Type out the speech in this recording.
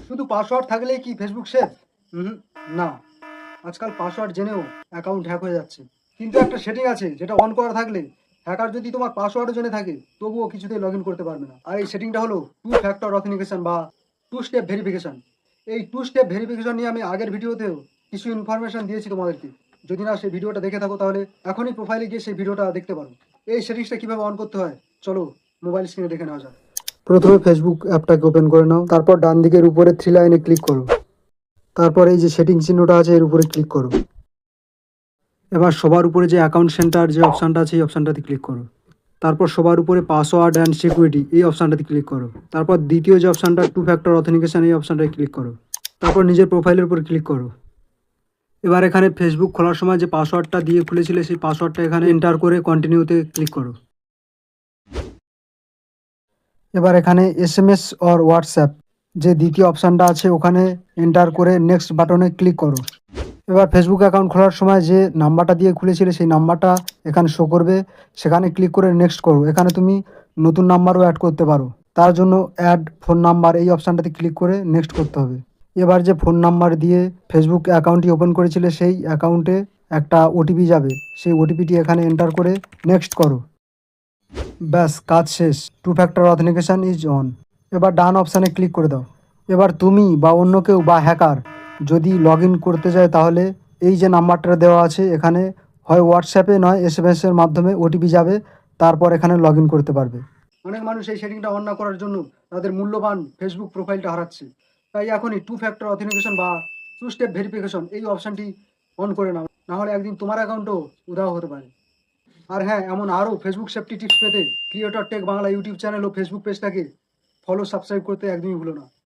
শুধু পাসওয়ার্ড থাকলেই কি ফেসবুক সেফ? না, আজকাল পাসওয়ার্ড জেনেও অ্যাকাউন্ট হ্যাক হয়ে যাচ্ছে। কিন্তু একটা সেটিং আছে যেটা অন করা থাকলে হ্যাকার যদি তোমার পাসওয়ার্ডও জেনে থাকে তবুও কিছুতেই লগ ইন করতে পারবে না। আর এই সেটিংটা হলো টু ফ্যাক্টর অথেন্টিকেশন বা টু স্টেপ ভেরিফিকেশন। এই টু স্টেপ ভেরিফিকেশন নিয়ে আমি আগের ভিডিওতেও কিছু ইনফরমেশন দিয়েছি তোমাদেরকে। যদি না সেই ভিডিওটা দেখে থাকো তাহলে এখনই প্রোফাইলে গিয়ে সেই ভিডিওটা দেখতে পারো। এই সেটিংসটা কীভাবে অন করতে হয় চলো মোবাইল স্ক্রিনে দেখে নেওয়া যাক। প্রথমে ফেসবুক অ্যাপটাকে ওপেন করে নাও, তারপর ডান দিকের উপরে থ্রি লাইনে ক্লিক করো, তারপর এই যে সেটিং চিহ্নটা আছে এর উপরে ক্লিক করো। এবার সবার উপরে যে অ্যাকাউন্ট সেন্টার যে অপশানটা আছে এই অপশানটাতে ক্লিক করো। তারপর সবার উপরে পাসওয়ার্ড অ্যান্ড সিকিউরিটি এই অপশানটাতে ক্লিক করো। তারপর দ্বিতীয় যে অপশানটা টু ফ্যাক্টর অথেন্টিকেশন এই অপশানটায় ক্লিক করো। তারপর নিজের প্রোফাইলের উপর ক্লিক করো। এবার এখানে ফেসবুক খোলার সময় যে পাসওয়ার্ডটা দিয়ে খুলেছিলে সেই পাসওয়ার্ডটা এখানে এন্টার করে কন্টিনিউতে ক্লিক করো। এবার এখানে এসএমএস অর হোয়াটসঅ্যাপ যে দ্বিতীয় অপশানটা আছে ওখানে এন্টার করে নেক্সট বাটনে ক্লিক করো। এবার ফেসবুক অ্যাকাউন্ট খোলার সময় যে নাম্বারটা দিয়ে খুলেছিলে সেই নাম্বারটা এখানে শো করবে, সেখানে ক্লিক করে নেক্সট করো। এখানে তুমি নতুন নাম্বারও অ্যাড করতে পারো, তার জন্য অ্যাড ফোন নাম্বার এই অপশানটাতে ক্লিক করে নেক্সট করতে হবে। এবার যে ফোন নাম্বার দিয়ে ফেসবুক অ্যাকাউন্টটি ওপেন করেছিলে সেই অ্যাকাউন্টে একটা ওটিপি যাবে, সেই ওটিপিটি এখানে এন্টার করে নেক্সট করো। ব্যাস কাজ শেষ, two factor authentication is on. এবার ডান অপশানে ক্লিক করে দাও। এবার তুমি বা অন্য কেউ বা হ্যাকার যদি লগ ইন করতে চায় তাহলে এই যে নাম্বারটা দেওয়া আছে এখানে হয় হোয়াটসঅ্যাপে নয় এসএমএসের মাধ্যমে ওটিপি যাবে, তারপর এখানে লগ ইন করতে পারবে। অনেক মানুষ এই সেটিংটা অন না করার জন্য তাদের মূল্যবান ফেসবুক প্রোফাইলটা হারাচ্ছে। তাই এখনই টু ফ্যাক্টর অথেন্টিকেশন বা টু স্টেপ ভেরিফিকেশন এই অপশানটি অন করে নাও, নাহলে একদিন তোমার অ্যাকাউন্টও উধাও হতে পারে। আর হ্যাঁ, এমন আরও ফেসবুক সেফটি টিপস পেতে creator tech Bangla YouTube channel ও ফেসবুক পেজটাকে ফলো সাবস্ক্রাইব করতে একদমই ভুলো না।